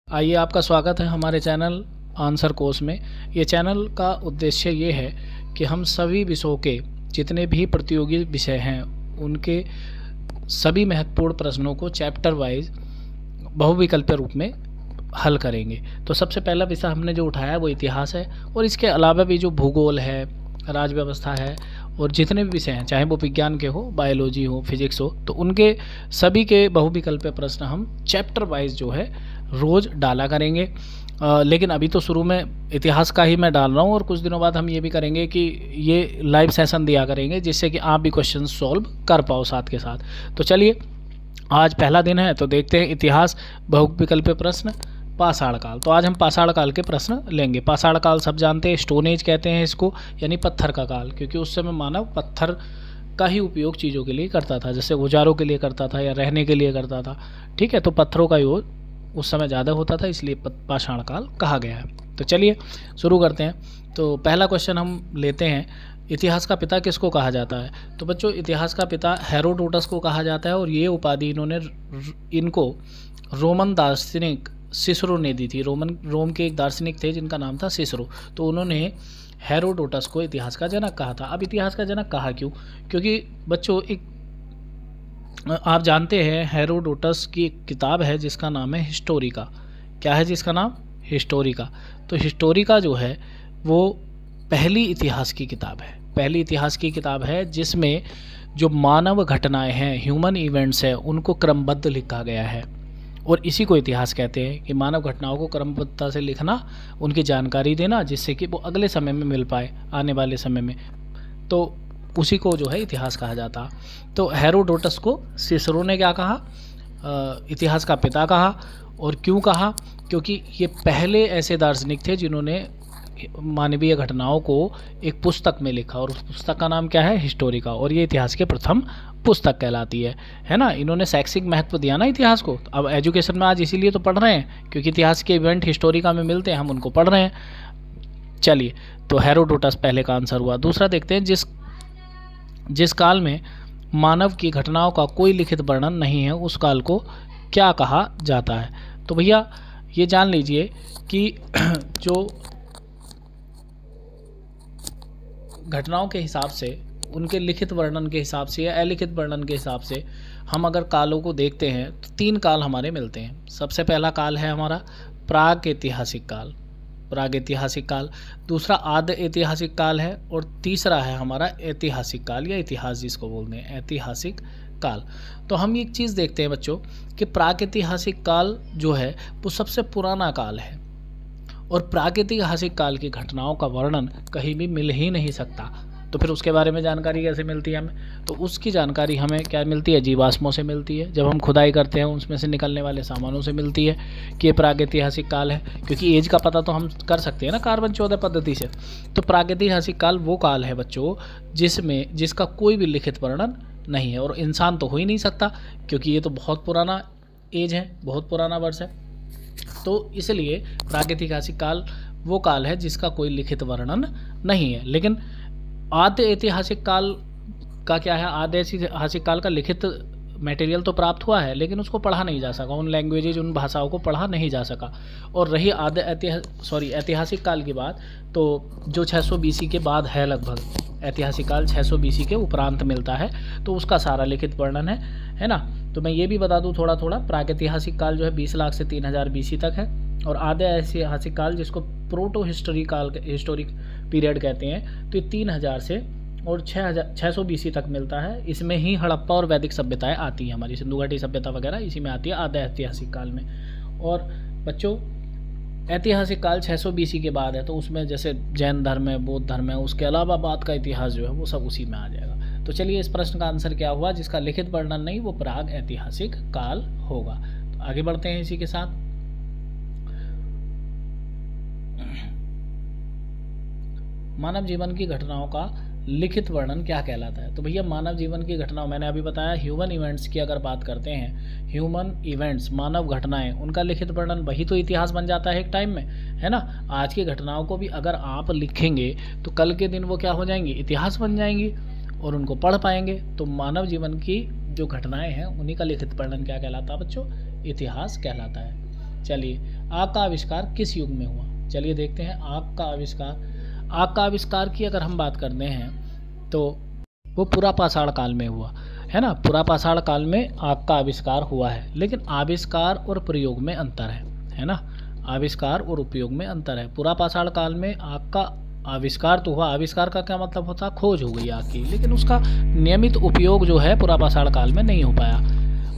आइए, आपका स्वागत है हमारे चैनल आंसर कोर्स में। ये चैनल का उद्देश्य ये है कि हम सभी विषयों के जितने भी प्रतियोगी विषय हैं उनके सभी महत्वपूर्ण प्रश्नों को चैप्टर वाइज बहुविकल्पीय रूप में हल करेंगे। तो सबसे पहला विषय हमने जो उठाया है वो इतिहास है, और इसके अलावा भी जो भूगोल है, राज्य व्यवस्था है और जितने भी विषय हैं, चाहे वो विज्ञान के हो, बायोलॉजी हो, फिजिक्स हो, तो उनके सभी के बहुविकल्पीय प्रश्न हम चैप्टर वाइज जो है रोज़ डाला करेंगे। लेकिन अभी तो शुरू में इतिहास का ही मैं डाल रहा हूँ, और कुछ दिनों बाद हम ये भी करेंगे कि ये लाइव सेशन दिया करेंगे जिससे कि आप भी क्वेश्चन सॉल्व कर पाओ साथ के साथ। तो चलिए, आज पहला दिन है तो देखते हैं इतिहास बहुविकल्पीय प्रश्न पाषाण काल। तो आज हम पाषाण काल के प्रश्न लेंगे। पाषाण काल सब जानते हैं, स्टोन एज कहते हैं इसको, यानी पत्थर का काल, क्योंकि उस समय मानव पत्थर का ही उपयोग चीज़ों के लिए करता था, जैसे औजारों के लिए करता था या रहने के लिए करता था। ठीक है, तो पत्थरों का योग उस समय ज़्यादा होता था, इसलिए पाषाण काल कहा गया है। तो चलिए शुरू करते हैं। तो पहला क्वेश्चन हम लेते हैं, इतिहास का पिता किसको कहा जाता है? तो बच्चों, इतिहास का पिता हेरोडोटस को कहा जाता है, और ये उपाधि इनको रोमन दार्शनिक सिसरो ने दी थी। रोम के एक दार्शनिक थे जिनका नाम था सिसरो, तो उन्होंने हेरोडोटस को इतिहास का जनक कहा था। अब इतिहास का जनक कहा क्यों? क्योंकि बच्चों, आप जानते हैं हेरोडोटस की एक किताब है जिसका नाम है हिस्टोरिका। क्या है जिसका नाम? हिस्टोरिका। तो हिस्टोरिका जो है वो पहली इतिहास की किताब है, पहली इतिहास की किताब है जिसमें जो मानव घटनाएं हैं, ह्यूमन इवेंट्स हैं, उनको क्रमबद्ध लिखा गया है। और इसी को इतिहास कहते हैं कि मानव घटनाओं को क्रमबद्धता से लिखना, उनकी जानकारी देना, जिससे कि वो अगले समय में मिल पाए, आने वाले समय में। तो उसी को जो है इतिहास कहा जाता। तो हेरोडोटस को सिसरो ने क्या कहा? इतिहास का पिता कहा। और क्यों कहा? क्योंकि ये पहले ऐसे दार्शनिक थे जिन्होंने मानवीय घटनाओं को एक पुस्तक में लिखा, और उस पुस्तक का नाम क्या है? हिस्टोरिका। और ये इतिहास के प्रथम पुस्तक कहलाती है ना। इन्होंने शैक्षिक महत्व दिया ना इतिहास को। अब एजुकेशन में आज इसीलिए तो पढ़ रहे हैं, क्योंकि इतिहास के इवेंट हिस्टोरिका में मिलते हैं, हम उनको पढ़ रहे हैं। चलिए, तो हेरोडोटस पहले का आंसर हुआ। दूसरा देखते हैं, जिस काल में मानव की घटनाओं का कोई लिखित वर्णन नहीं है, उस काल को क्या कहा जाता है? तो भैया ये जान लीजिए कि जो घटनाओं के हिसाब से, उनके लिखित वर्णन के हिसाब से या अलिखित वर्णन के हिसाब से हम अगर कालों को देखते हैं तो तीन काल हमारे मिलते हैं। सबसे पहला काल है हमारा प्राग ऐतिहासिक काल, प्राग ऐतिहासिक काल। दूसरा आद्य ऐतिहासिक काल है, और तीसरा है हमारा ऐतिहासिक काल या इतिहास जिसको बोलते हैं, ऐतिहासिक काल। तो हम एक चीज़ देखते हैं बच्चों कि प्रागैतिहासिक काल जो है वो सबसे पुराना काल है, और प्रागैतिहासिक काल की घटनाओं का वर्णन कहीं भी मिल ही नहीं सकता। तो फिर उसके बारे में जानकारी कैसे मिलती है हमें? तो उसकी जानकारी हमें क्या मिलती है? जीवाश्मों से मिलती है। जब हम खुदाई करते हैं उसमें से निकलने वाले सामानों से मिलती है कि ये प्रागैतिहासिक काल है, क्योंकि एज का पता तो हम कर सकते हैं ना कार्बन 14 पद्धति से। तो प्रागैतिहासिक काल वो काल है बच्चों जिसका कोई भी लिखित वर्णन नहीं है, और इंसान तो हो ही नहीं सकता, क्योंकि ये तो बहुत पुराना एज है, बहुत पुराना वर्ष है। तो इसलिए प्रागैतिहासिक काल वो काल है जिसका कोई लिखित वर्णन नहीं है। लेकिन आद्य ऐतिहासिक काल का क्या है? आद्य ऐतिहासिक काल का लिखित मटेरियल तो प्राप्त हुआ है, लेकिन उसको पढ़ा नहीं जा सका, उन लैंग्वेजेज, उन भाषाओं को पढ़ा नहीं जा सका। और रही ऐतिहासिक काल की बात, तो जो 600 BC के बाद है, लगभग ऐतिहासिक काल 600 BC के उपरांत मिलता है, तो उसका सारा लिखित वर्णन है ना। तो मैं ये भी बता दूं थोड़ा थोड़ा, प्रागैतिहासिक काल जो है 20 लाख से 3000 BC तक है, और आद्य ऐतिहासिक काल जिसको प्रोटो हिस्टोरिक पीरियड कहते हैं, तो ये 3000 से और 600 BC तक मिलता है। इसमें ही हड़प्पा और वैदिक सभ्यताएं आती हैं, हमारी सिंधु घाटी सभ्यता वगैरह इसी में आती है आद्य ऐतिहासिक काल में। और बच्चों, ऐतिहासिक काल 600 BC के बाद है, तो उसमें जैसे जैन धर्म है, बौद्ध धर्म है, उसके अलावा बाद का इतिहास जो है वो सब उसी में आ जाएगा। तो चलिए, इस प्रश्न का आंसर क्या हुआ? जिसका लिखित वर्णन नहीं, वो प्राग ऐतिहासिक काल होगा। तो आगे बढ़ते हैं इसी के साथ। मानव जीवन की घटनाओं का लिखित वर्णन क्या कहलाता है? तो भैया, मानव जीवन की घटनाओं, मैंने अभी बताया ह्यूमन इवेंट्स की अगर बात करते हैं, ह्यूमन इवेंट्स, मानव घटनाएं, उनका लिखित वर्णन वही तो इतिहास बन जाता है एक टाइम में, है ना। आज की घटनाओं को भी अगर आप लिखेंगे तो कल के दिन वो क्या हो जाएंगी? इतिहास बन जाएंगी, और उनको पढ़ पाएंगे। तो मानव जीवन की जो घटनाएं हैं उन्हीं का लिखित वर्णन क्या कहलाता है बच्चों? इतिहास कहलाता है। चलिए, आग का आविष्कार किस युग में हुआ? चलिए देखते हैं आग का आविष्कार की अगर हम बात करते हैं तो वो पुरापाषाण काल में हुआ है ना। पुरापाषाण काल में आग का आविष्कार हुआ है, लेकिन आविष्कार और प्रयोग में अंतर है ना। आविष्कार और उपयोग में अंतर है। पुरापाषाण काल में आग का आविष्कार तो हुआ, आविष्कार का क्या मतलब होता है, खोज हो गई आग की, लेकिन उसका नियमित उपयोग जो है पुरापाषाण काल में नहीं हो पाया।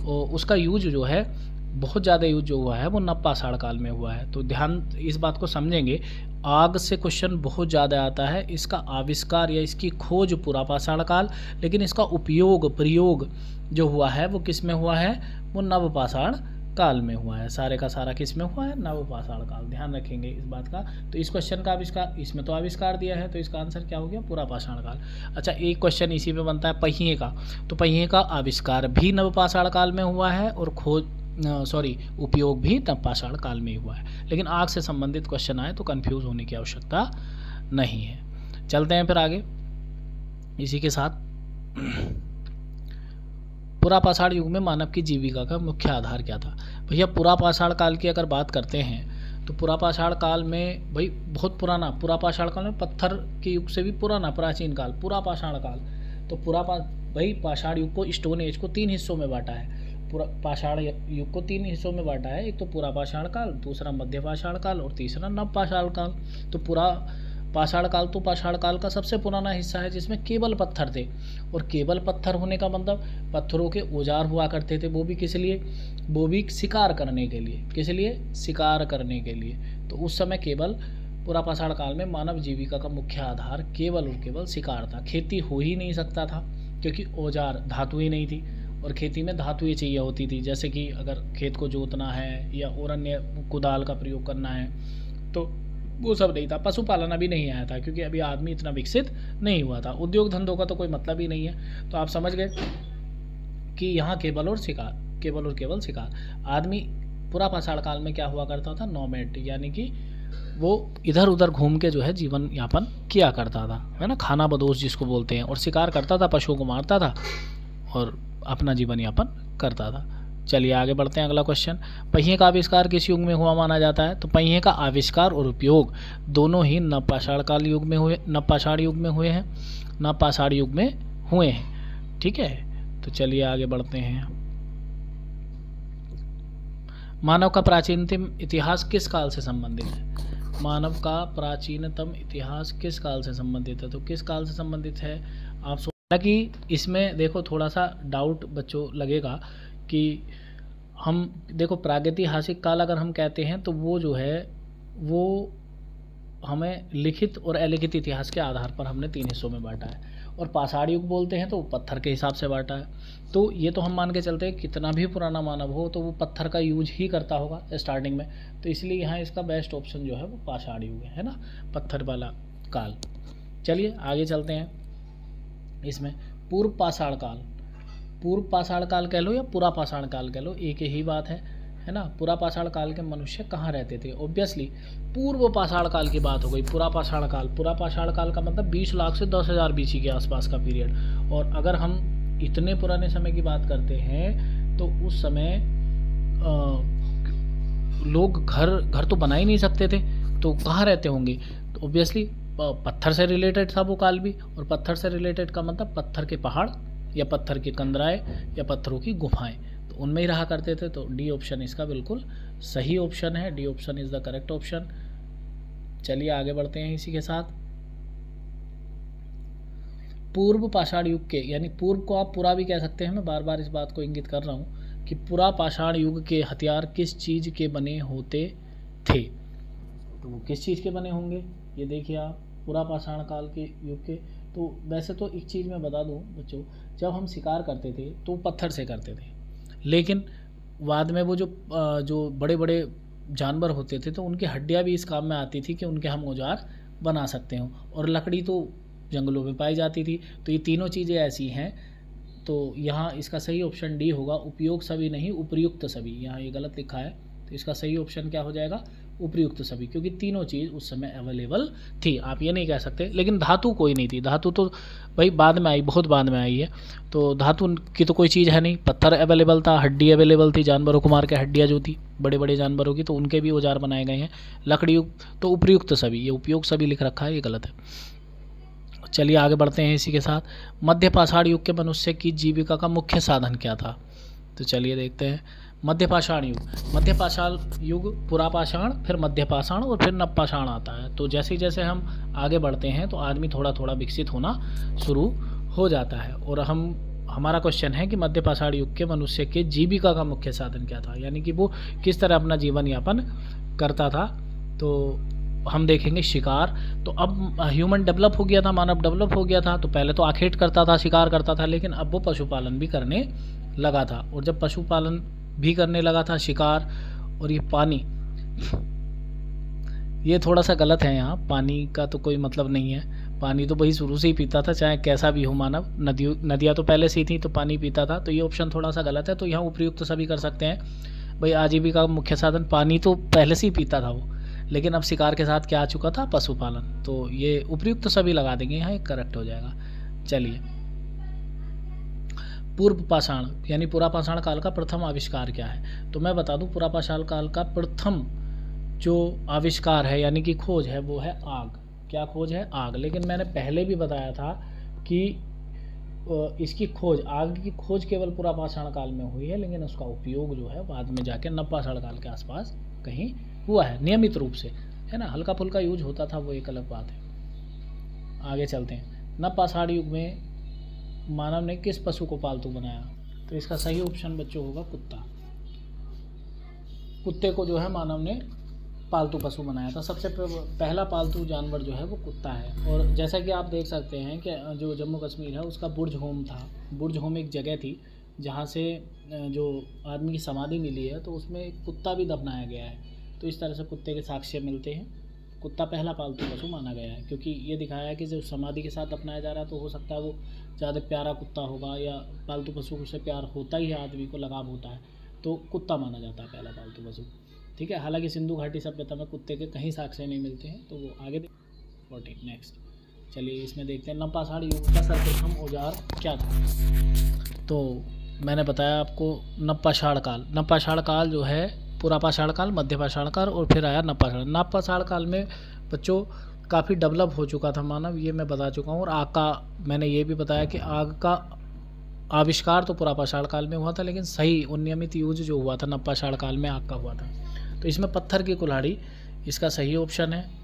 और उसका यूज जो है, बहुत ज़्यादा यूज जो हुआ है वो नवपाषाण काल में हुआ है। तो ध्यान इस बात को समझेंगे, आग से क्वेश्चन बहुत ज़्यादा आता है। इसका आविष्कार या इसकी खोज पुरापाषाण काल, लेकिन इसका उपयोग प्रयोग जो हुआ है वो किस में हुआ है, वो नवपाषाण काल में हुआ है। सारे का सारा किस में हुआ है, नवपाषाण काल। ध्यान रखेंगे इस बात का। तो इस क्वेश्चन का आविष्कार, इसमें तो आविष्कार दिया है, तो इसका आंसर क्या हो गया, पुरापाषाण काल। अच्छा, एक क्वेश्चन इसी पे बनता है पहिए का। तो पहिए का आविष्कार भी नवपाषाण काल में हुआ है और उपयोग भी नवपाषाण काल में हुआ है। लेकिन आग से संबंधित क्वेश्चन आए तो कंफ्यूज होने की आवश्यकता नहीं है। चलते हैं फिर आगे इसी के साथ। पुरापाषाण युग में मानव की जीविका का मुख्य आधार क्या था? भैया पुरापाषाण काल की अगर बात करते हैं तो पुरापाषाण काल में भाई बहुत पुराना, पुरापाषाण काल में पत्थर के युग से भी पुराना प्राचीन काल पुरापाषाण काल। तो भाई पाषाण युग को, स्टोन एज को 3 हिस्सों में बांटा है। पाषाण युग को 3 हिस्सों में बांटा है। एक तो पुरापाषाण काल, दूसरा मध्यपाषाण काल और तीसरा नवपाषाण काल। तो पाषाण काल तो पाषाण काल का सबसे पुराना हिस्सा है जिसमें केवल पत्थर थे। और केवल पत्थर होने का मतलब पत्थरों के औजार हुआ करते थे, वो भी किस लिए, वो भी शिकार करने के लिए। किस लिए, शिकार करने के लिए। तो उस समय केवल पुरापाषाण काल में मानव जीविका का मुख्य आधार केवल और केवल शिकार था। खेती हो ही नहीं सकता था क्योंकि औजार, धातु ही नहीं थी, और खेती में धातुएं चाहिए होती थी। जैसे कि अगर खेत को जोतना है या और अन्य कुदाल का प्रयोग करना है तो वो सब नहीं था। पशुपालन अभी नहीं आया था क्योंकि अभी आदमी इतना विकसित नहीं हुआ था। उद्योग धंधों का तो कोई मतलब ही नहीं है। तो आप समझ गए कि यहाँ केवल और केवल शिकार। आदमी पुरापाषाण काल में क्या हुआ करता था, नोमैड, यानी कि वो इधर उधर घूम के जो है जीवन यापन किया करता था, है ना, खाना बदोश जिसको बोलते हैं। और शिकार करता था, पशुओं को मारता था और अपना जीवन यापन करता था। चलिए आगे बढ़ते हैं। अगला क्वेश्चन, पहिए का आविष्कार किस युग में हुआ माना जाता है? तो पहिए का आविष्कार और उपयोग दोनों ही नवपाषाण युग में हुए हैं। नवपाषाण युग में हुए हैं। ठीक है, तो चलिए आगे बढ़ते हैं। मानव का प्राचीनतम इतिहास किस काल से संबंधित है? मानव का प्राचीनतम इतिहास किस काल से संबंधित है? तो किस काल से संबंधित है आप कि इसमें देखो थोड़ा सा डाउट बच्चों लगेगा कि हम देखो प्रागैतिहासिक काल अगर हम कहते हैं तो वो जो है वो हमें लिखित और अलिखित इतिहास के आधार पर हमने 3 हिस्सों में बांटा है। और पाषाण युग बोलते हैं तो पत्थर के हिसाब से बांटा है। तो ये तो हम मान के चलते हैं कितना भी पुराना मानव हो तो वो पत्थर का यूज ही करता होगा स्टार्टिंग में। तो इसलिए यहाँ इसका बेस्ट ऑप्शन जो है वो पाषाण युग है ना, पत्थर वाला काल। चलिए आगे चलते हैं। इसमें पूर्व पाषाण काल कह लो या पुरापाषाण काल कह लो, एक ही बात है ना। पुरापाषाण काल के मनुष्य कहाँ रहते थे? ऑब्वियसली पूर्व पाषाण काल की बात हो गई। पुरापाषाण काल का मतलब 20 लाख से 10,000 BC के आसपास का पीरियड। और अगर हम इतने पुराने समय की बात करते हैं तो उस समय लोग घर तो बना ही नहीं सकते थे, तो कहाँ रहते होंगे? तो ऑब्वियसली पत्थर से रिलेटेड था वो काल भी। और पत्थर से रिलेटेड का मतलब पत्थर के पहाड़ या पत्थर के कंदराए या पत्थरों की गुफाएं, तो उनमें ही रहा करते थे। तो डी ऑप्शन इसका बिल्कुल सही ऑप्शन है। D option is the correct option. चलिए आगे बढ़ते हैं इसी के साथ। पूर्व पाषाण युग के, यानी पूर्व को आप पूरा भी कह सकते हैं, मैं बार बार इस बात को इंगित कर रहा हूँ कि पूरा पाषाण युग के हथियार किस चीज़ के बने होते थे? तो वो किस चीज़ के बने होंगे ये देखिए आप, पूरा पाषाण काल के युग के। तो वैसे तो एक चीज़ मैं बता दूं बच्चों, जब हम शिकार करते थे तो पत्थर से करते थे, लेकिन बाद में वो जो बड़े बड़े जानवर होते थे तो उनकी हड्डियां भी इस काम में आती थी कि उनके हम औजार बना सकते हो। और लकड़ी तो जंगलों में पाई जाती थी। तो ये तीनों चीज़ें ऐसी हैं। तो यहाँ इसका सही ऑप्शन डी होगा। उपयोग सभी नहीं, उपयुक्त सभी। यहाँ ये गलत लिखा है, तो इसका सही ऑप्शन क्या हो जाएगा? उपर्युक्त सभी, क्योंकि तीनों चीज़ उस समय अवेलेबल थी। आप ये नहीं कह सकते। लेकिन धातु कोई नहीं थी। धातु तो भाई बाद में आई, बहुत बाद में आई है। तो धातु की तो कोई चीज़ है नहीं। पत्थर अवेलेबल था, हड्डी अवेलेबल थी, जानवरों को मार के हड्डियाँ जो थी बड़े बड़े जानवरों की, तो उनके भी औजार बनाए गए हैं। लकड़ी तो उपर्युक्त सभी, ये उपयोग सभी लिख रखा है, ये गलत है। चलिए आगे बढ़ते हैं इसी के साथ। मध्य पाषाण युग के मनुष्य की जीविका का मुख्य साधन क्या था? तो चलिए देखते हैं। मध्य पाषाण युग, मध्य पाषाण युग, पुरापाषाण, फिर मध्य पाषाण और फिर नवपाषाण आता है। तो जैसे जैसे हम आगे बढ़ते हैं तो आदमी थोड़ा थोड़ा विकसित होना शुरू हो जाता है। और हमारा क्वेश्चन है कि मध्य पाषाण युग के मनुष्य के जीविका का मुख्य साधन क्या था, यानी कि वो किस तरह अपना जीवन यापन करता था। तो हम देखेंगे शिकार। तो अब ह्यूमन डेवलप हो गया था, मानव डेवलप हो गया था। तो पहले तो आखेट करता था, शिकार करता था, लेकिन अब वो पशुपालन भी करने लगा था। और जब पशुपालन भी करने लगा था, शिकार, और ये पानी, ये थोड़ा सा गलत है। यहाँ पानी का तो कोई मतलब नहीं है। पानी तो वही शुरू से ही पीता था, चाहे कैसा भी हो मानव। नदियाँ तो पहले से ही थी, तो पानी पीता था। तो ये ऑप्शन थोड़ा सा गलत है। तो यहाँ उपयुक्त सभी कर सकते हैं। भाई आजीविका का मुख्य साधन, पानी तो पहले से ही पीता था वो, लेकिन अब शिकार के साथ क्या आ चुका था? पशुपालन। तो ये उपयुक्त सभी लगा देंगे, यहाँ एक करेक्ट हो जाएगा। चलिए, पूर्व पाषाण यानी पुरापाषाण काल का प्रथम आविष्कार क्या है? तो मैं बता दूं, पुरापाषाण काल का प्रथम जो आविष्कार है यानी कि खोज है वो है आग। क्या खोज है? आग। लेकिन मैंने पहले भी बताया था कि इसकी खोज, आग की खोज केवल पुरापाषाण काल में हुई है, लेकिन उसका उपयोग जो है बाद में जाके नवपाषाण काल के आसपास कहीं हुआ है, नियमित रूप से, है ना। हल्का फुल्का यूज होता था, वो एक अलग बात है। आगे चलते हैं। नवपाषाण युग में मानव ने किस पशु को पालतू बनाया? तो इसका सही ऑप्शन बच्चों होगा कुत्ता। कुत्ते को जो है मानव ने पालतू पशु बनाया था। सबसे पहला पालतू जानवर जो है वो कुत्ता है। और जैसा कि आप देख सकते हैं कि जो जम्मू कश्मीर है उसका बुर्ज होम था। बुर्ज होम एक जगह थी जहाँ से जो आदमी की समाधि मिली है, तो उसमें एक कुत्ता भी दफनाया गया है। तो इस तरह से कुत्ते के साक्ष्य मिलते हैं। कुत्ता पहला पालतू पशु माना गया है, क्योंकि ये दिखाया है कि जब समाधि के साथ अपनाया जा रहा है तो हो सकता है वो ज़्यादा प्यारा कुत्ता होगा, या पालतू पशु से प्यार होता ही है, आदमी को लगाव होता है, तो कुत्ता माना जाता है पहला पालतू पशु। ठीक है। हालांकि सिंधु घाटी सभ्यता में कुत्ते के कहीं साक्ष्य नहीं मिलते हैं, तो वो आगे 14 नेक्स्ट। चलिए इसमें देखते हैं। नवपाषाण युग का सर्वप्रथम औजार क्या था? तो मैंने बताया आपको नवपाषाण काल। नवपाषाण काल जो है पुरापाषाण काल, मध्य पाषाण काल और फिर आया नवपाषाण। नवपाषाण काल में बच्चों काफ़ी डेवलप हो चुका था मानव, ये मैं बता चुका हूँ। और आग का मैंने ये भी बताया कि आग का आविष्कार तो पुरापाषाण काल में हुआ था, लेकिन सही उन्नियमित यूज जो हुआ था नवपाषाण काल में आग का हुआ था। तो इसमें पत्थर की कुल्हाड़ी इसका सही ऑप्शन है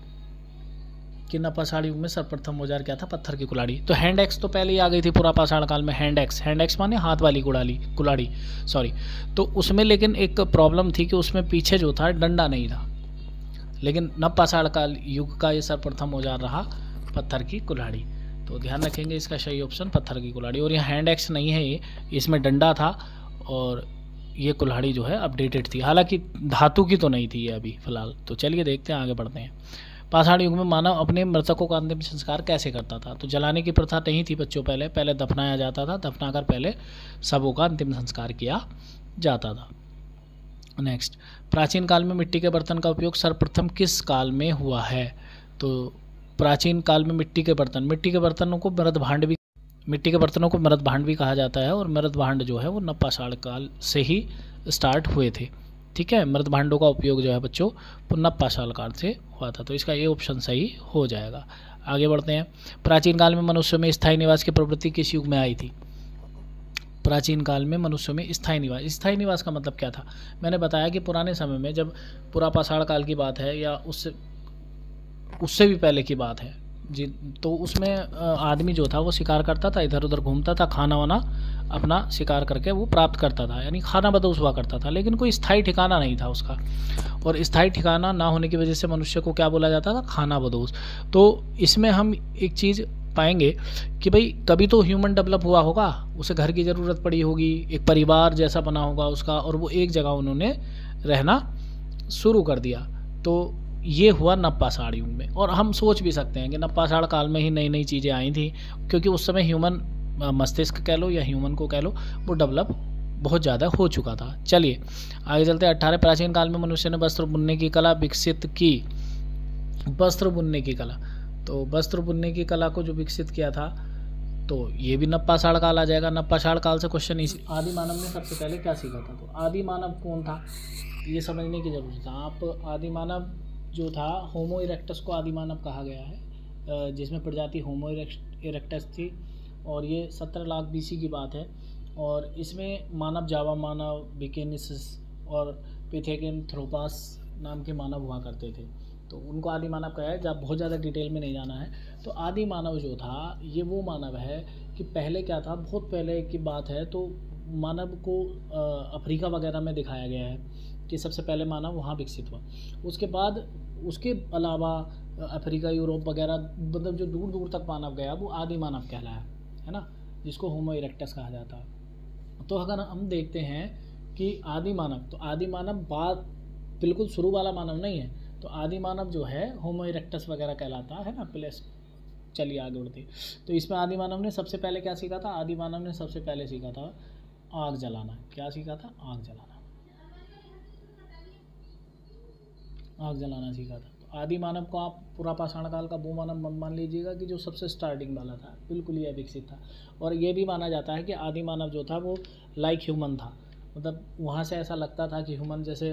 कि नवपाषाण युग में सर्वप्रथम औजार क्या था? पत्थर की कुल्हाड़ी। तो हैंड एक्स तो पहले ही आ गई थी पुरापाषाण काल में। हैंड एक्स माने हाथ वाली कुल्हाड़ी सॉरी। तो उसमें लेकिन एक प्रॉब्लम थी कि उसमें पीछे जो था डंडा नहीं था। लेकिन नवपाषाण काल युग का ये सर्वप्रथम औजार रहा पत्थर की कुल्हाड़ी। तो ध्यान रखेंगे इसका सही ऑप्शन पत्थर की कुल्हाड़ी। और यहाँ हैंड एक्स नहीं है, ये इसमें डंडा था और ये कुल्हाड़ी जो है अपडेटेड थी। हालांकि धातु की तो नहीं थी ये अभी फिलहाल। तो चलिए देखते हैं, आगे बढ़ते हैं। पाषाण युग में मानव अपने मृतकों का अंतिम संस्कार कैसे करता था? तो जलाने की प्रथा नहीं थी बच्चों, पहले दफनाया जाता था। दफनाकर पहले शवों का अंतिम संस्कार किया जाता था। नेक्स्ट, प्राचीन काल में मिट्टी के बर्तन का उपयोग सर्वप्रथम किस काल में हुआ है? तो प्राचीन काल में मिट्टी के बर्तनों को मृत भांड भी कहा जाता है। और मृत भांड जो है वो नवपाषाण काल से ही स्टार्ट हुए थे। ठीक है। मृत भांडों का उपयोग जो है बच्चों नवपाषाण काल से हुआ था। तो इसका ये ऑप्शन सही हो जाएगा। आगे बढ़ते हैं। प्राचीन काल में मनुष्यों में स्थायी निवास की प्रवृत्ति किस युग में आई थी? प्राचीन काल में मनुष्यों में स्थायी निवास का मतलब क्या था? मैंने बताया कि पुराने समय में, जब पुरापाषाण काल की बात है या उससे भी पहले की बात है जी, तो उसमें आदमी जो था वो शिकार करता था, इधर उधर घूमता था, खाना वाना अपना शिकार करके वो प्राप्त करता था, यानी खाना बदोश हुआ करता था। लेकिन कोई स्थायी ठिकाना नहीं था उसका। और स्थायी ठिकाना ना होने की वजह से मनुष्य को क्या बोला जाता था? खाना बदोश। तो इसमें हम एक चीज़ पाएंगे कि भाई कभी तो ह्यूमन डेवलप हुआ होगा, उसे घर की ज़रूरत पड़ी होगी, एक परिवार जैसा बना होगा उसका, और वो एक जगह उन्होंने रहना शुरू कर दिया। तो ये हुआ नवपाषाण युग में। और हम सोच भी सकते हैं कि नवपाषाण काल में ही नई नई चीज़ें आई थी, क्योंकि उस समय ह्यूमन मस्तिष्क कह लो या ह्यूमन को कह लो, वो डेवलप बहुत ज़्यादा हो चुका था। चलिए आगे चलते हैं। 18 प्राचीन काल में मनुष्य ने वस्त्र बुनने की कला विकसित की। वस्त्र बुनने की कला, तो वस्त्र बुनने की कला को जो विकसित किया था, तो ये भी नवपाषाण काल आ जाएगा। नवपाषाण काल से क्वेश्चन इसी, आदि मानव ने सबसे पहले क्या सीखा था? तो आदि मानव कौन था ये समझने की जरूरत है। आप आदि मानव जो था, होमो इरेक्टस को आदि मानव कहा गया है, जिसमें प्रजाति होमो इरेक्टस थी, और ये 17 लाख BC की बात है। और इसमें मानव जावा मानव, विकेनिसिस और पिथेकेनथ्रोपास नाम के मानव हुआ करते थे, तो उनको आदि मानव कहा है। जब बहुत ज़्यादा डिटेल में नहीं जाना है, तो आदि मानव जो था ये वो मानव है कि पहले क्या था, बहुत पहले की बात है, तो मानव को अफ्रीका वगैरह में दिखाया गया है कि सबसे पहले मानव वहाँ विकसित हुआ। उसके बाद उसके अलावा अफ्रीका, यूरोप वगैरह, मतलब जो दूर दूर तक मानव गया वो आदि मानव कहलाया, है ना, जिसको होमो इरेक्टस कहा जाता है। तो अगर हम देखते हैं कि आदि मानव, तो आदि मानव बात बिल्कुल शुरू वाला मानव नहीं है, तो आदि मानव जो है होमो इरेक्टस वगैरह कहलाता है ना प्लेस। चलिए आगे बढ़ते। तो इसमें आदि मानव ने सबसे पहले क्या सीखा था? आदि मानव ने सबसे पहले सीखा था आग जलाना। क्या सीखा था? आग जलाना। आग जलाना सीखा था। तो आदि मानव को आप पूरा पाषाण काल का वो मानव मान लीजिएगा कि जो सबसे स्टार्टिंग वाला था, बिल्कुल ये विकसित था। और ये भी माना जाता है कि आदि मानव जो था वो लाइक ह्यूमन था, मतलब वहाँ से ऐसा लगता था कि ह्यूमन जैसे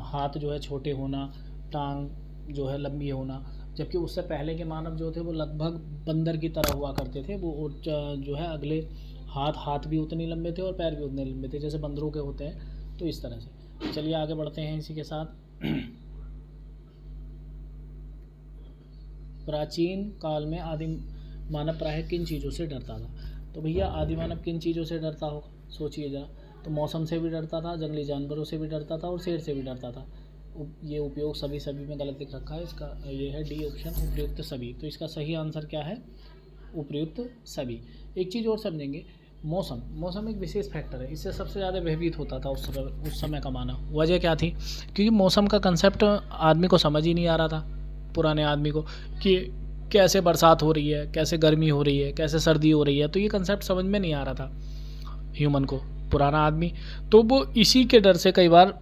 हाथ जो है छोटे होना, टांग जो है लंबी होना, जबकि उससे पहले के मानव जो थे वो लगभग बंदर की तरह हुआ करते थे। वो जो है अगले हाथ भी उतने लंबे थे और पैर भी उतने लंबे थे जैसे बंदरों के होते हैं, तो इस तरह से। चलिए आगे बढ़ते हैं इसी के साथ। प्राचीन काल में आदि मानव प्राय किन चीज़ों से डरता था? तो भैया आदि मानव किन चीज़ों से डरता हो, सोचिए जरा। तो मौसम से भी डरता था, जंगली जानवरों से भी डरता था और शेर से भी डरता था। ये उपयोग सभी में गलत दिख रखा है, इसका ये है डी ऑप्शन, उपयुक्त सभी। तो इसका सही आंसर क्या है? उपयुक्त सभी। एक चीज़ और समझेंगे, मौसम एक विशेष फैक्टर है, इससे सबसे ज़्यादा भयभीत होता था उस समय का मानव। वजह क्या थी? क्योंकि मौसम का कंसेप्ट आदमी को समझ ही नहीं आ रहा था, पुराने आदमी को, कि कैसे बरसात हो रही है, कैसे गर्मी हो रही है, कैसे सर्दी हो रही है, तो ये कंसेप्ट समझ में नहीं आ रहा था ह्यूमन को, पुराना आदमी। तो वो इसी के डर से कई बार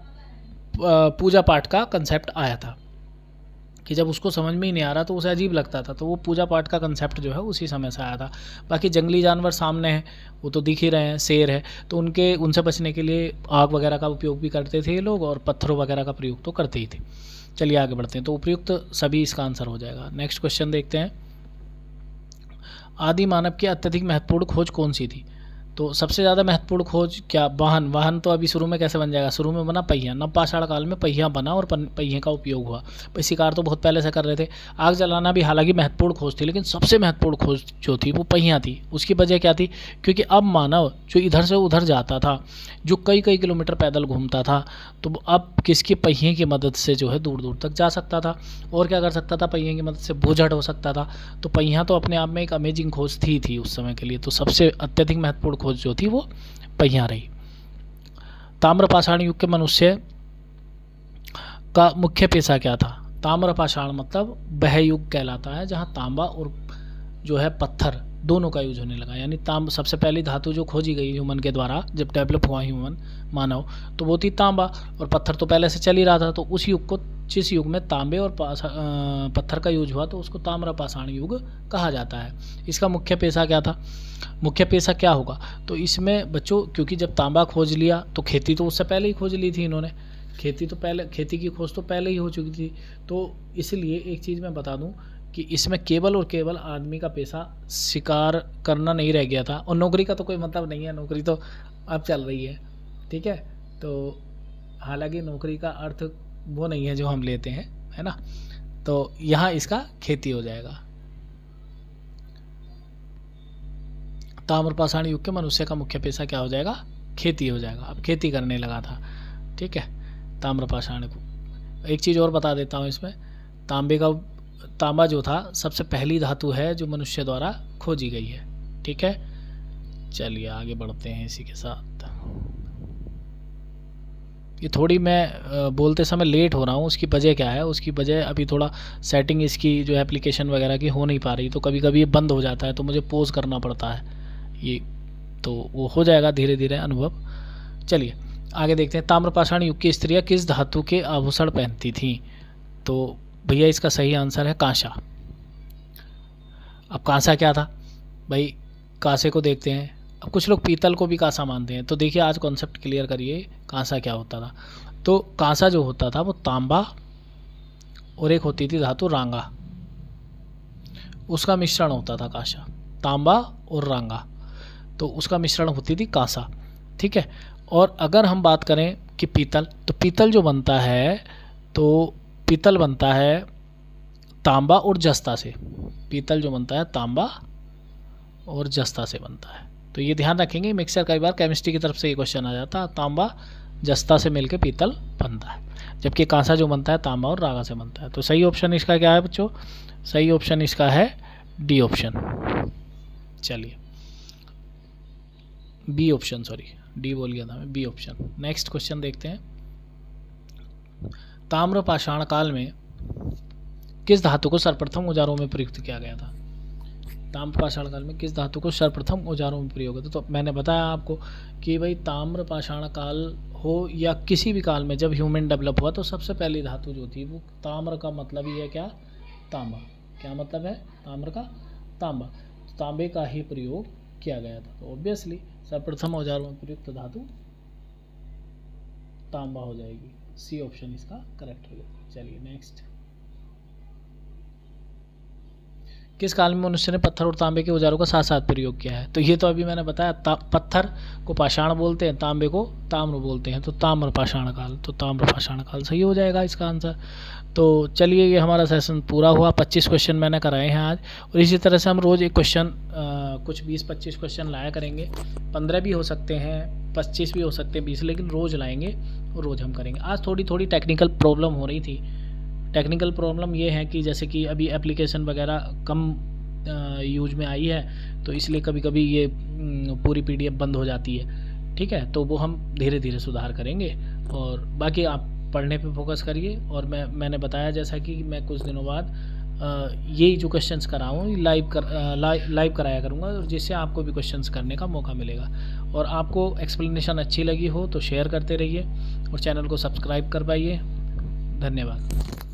पूजा पाठ का कंसेप्ट आया था, कि जब उसको समझ में ही नहीं आ रहा तो उसे अजीब लगता था, तो वो पूजा पाठ का कंसेप्ट जो है उसी समय से आया था। बाकी जंगली जानवर सामने हैं, वो तो दिख ही रहे हैं, शेर है, तो उनसे बचने के लिए आग वगैरह का उपयोग भी करते थे ये लोग, और पत्थरों वगैरह का प्रयोग तो करते ही थे। चलिए आगे बढ़ते हैं। तो उपयुक्त सभी इसका आंसर हो जाएगा। नेक्स्ट क्वेश्चन देखते हैं। आदि मानव की अत्यधिक महत्वपूर्ण खोज कौन सी थी? तो सबसे ज़्यादा महत्वपूर्ण खोज क्या? वाहन तो अभी शुरू में कैसे बन जाएगा? शुरू में बना पहिया, नवपाषाण काल में पहिया बना और पहिए का उपयोग हुआ। शिकार तो बहुत पहले से कर रहे थे। आग जलाना भी हालांकि महत्वपूर्ण खोज थी, लेकिन सबसे महत्वपूर्ण खोज जो थी वो पहिया थी। उसकी वजह क्या थी? क्योंकि अब मानव जो इधर से उधर जाता था, जो कई किलोमीटर पैदल घूमता था, तो अब किसकी पहिए की मदद से जो है दूर दूर तक जा सकता था। और क्या कर सकता था? पहिए की मदद से बोझ हो सकता था। तो पहिया तो अपने आप में एक अमेजिंग खोज थी उस समय के लिए। तो सबसे अत्यधिक महत्वपूर्ण खोज जो थी वो पहिया रही। ताम्रपाषाण युग के मनुष्य का मुख्य पेशा क्या था? ताम्रपाषाण मतलब वह युग कहलाता है जहां तांबा और जो है पत्थर दोनों का यूज होने लगा। यानी सबसे पहली धातु जो खोजी गई ह्यूमन के द्वारा, जब डेवलप हुआ ह्यूमन मानव, तो वो थी तांबा, और पत्थर तो पहले से चल ही रहा था। तो उस युग को, जिस युग में तांबे और पत्थर का यूज हुआ, तो उसको ताम्रपाषाण युग कहा जाता है। इसका मुख्य पेशा क्या था? मुख्य पेशा क्या होगा? तो इसमें बच्चों, क्योंकि जब तांबा खोज लिया तो खेती तो उससे पहले ही खोज ली थी इन्होंने, खेती की खोज तो पहले ही हो चुकी थी। तो इसलिए एक चीज़ मैं बता दूं कि इसमें केवल और केवल आदमी का पेशा शिकार करना नहीं रह गया था, और नौकरी का तो कोई मतलब नहीं है, नौकरी तो अब चल रही है, ठीक है। तो हालांकि नौकरी का अर्थ वो नहीं है जो हम लेते हैं, है ना। तो यहाँ इसका खेती हो जाएगा। ताम्रपाषाण युग के मनुष्य का मुख्य पेशा क्या हो जाएगा? खेती हो जाएगा। अब खेती करने लगा था, ठीक है, ताम्रपाषाण को। एक चीज़ और बता देता हूँ इसमें, तांबा जो था सबसे पहली धातु है जो मनुष्य द्वारा खोजी गई है, ठीक है। चलिए आगे बढ़ते हैं इसी के साथ। ये थोड़ी मैं बोलते समय लेट हो रहा हूँ, उसकी वजह क्या है? उसकी वजह अभी थोड़ा सेटिंग इसकी जो एप्लीकेशन वगैरह की हो नहीं पा रही, तो कभी कभी ये बंद हो जाता है, तो मुझे पॉज करना पड़ता है। ये तो वो हो जाएगा धीरे धीरे अनुभव। चलिए आगे देखते हैं। ताम्रपाषाण युग की स्त्रियां किस धातु के आभूषण पहनती थीं? तो भैया इसका सही आंसर है कांसा। अब कांसा क्या था भाई, कांसे को देखते हैं। अब कुछ लोग पीतल को भी कांसा मानते हैं, तो देखिए आज कॉन्सेप्ट क्लियर करिए कांसा क्या होता था। तो कांसा जो होता था वो तांबा और एक होती थी धातु रांगा, उसका मिश्रण होता था कांसा। तांबा और रांगा, तो उसका मिश्रण होती थी कांसा, ठीक है। और अगर हम बात करें कि पीतल, तो पीतल जो बनता है, तो पीतल बनता है तांबा और जस्ता से। पीतल जो बनता है तांबा और जस्ता से बनता है, तो ये ध्यान रखेंगे। मिक्सर कई बार केमिस्ट्री की तरफ से ये क्वेश्चन आ जाता है, तांबा जस्ता से मिलकर पीतल बनता है, जबकि कांसा जो बनता है तांबा और रागा से बनता है। तो सही ऑप्शन इसका क्या है बच्चों? सही ऑप्शन इसका है डी ऑप्शन। चलिए बी ऑप्शन, सॉरी डी बोल गया था मैं, बी ऑप्शन। नेक्स्ट क्वेश्चन देखते हैं। ताम्रपाषाण काल में किस धातु को सर्वप्रथम औजारों में प्रयुक्त किया गया था? ताम्रपाषाण काल में किस धातु को सर्वप्रथम औजारों में प्रयोग होता? तो मैंने बताया आपको कि भाई ताम्रपाषाण काल हो या किसी भी काल में जब ह्यूमन डेवलप हुआ, तो सबसे पहली धातु जो थी वो ताम्र का मतलब ही है क्या? तांबा। क्या मतलब है ताम्र का? तांबा। तो तांबे का ही प्रयोग किया गया था, तो ऑब्वियसली सर्वप्रथम औजारों में प्रयुक्त धातु तांबा हो जाएगी। सी ऑप्शन इसका करेक्ट हो जाएगा। चलिए नेक्स्ट। किस काल में मनुष्य ने पत्थर और तांबे के औजारों का साथ साथ प्रयोग किया है? तो ये तो अभी मैंने बताया, पत्थर को पाषाण बोलते हैं, तांबे को ताम्र बोलते हैं, तो ताम्र पाषाण काल, तो ताम्र पाषाण काल सही हो जाएगा इसका आंसर। तो चलिए ये हमारा सेशन पूरा हुआ। 25 क्वेश्चन मैंने कराए हैं आज, और इसी तरह से हम रोज़ एक क्वेश्चन कुछ 20-25 क्वेश्चन लाया करेंगे। 15 भी हो सकते हैं, 25 भी हो सकते हैं, 20, लेकिन रोज़ लाएंगे और रोज़ हम करेंगे। आज थोड़ी टेक्निकल प्रॉब्लम हो रही थी। टेक्निकल प्रॉब्लम ये है कि जैसे कि अभी एप्लीकेशन वगैरह कम यूज में आई है, तो इसलिए कभी कभी ये पूरी PDF बंद हो जाती है, ठीक है। तो वो हम धीरे धीरे सुधार करेंगे, और बाकी आप पढ़ने पे फोकस करिए। और मैंने बताया जैसा कि मैं कुछ दिनों बाद यही जो क्वेश्चंस कराऊँ लाइव कराया करूँगा, जिससे आपको भी क्वेश्चंस करने का मौका मिलेगा। और आपको एक्सप्लेनेशन अच्छी लगी हो तो शेयर करते रहिए और चैनल को सब्सक्राइब कर पाइए। धन्यवाद।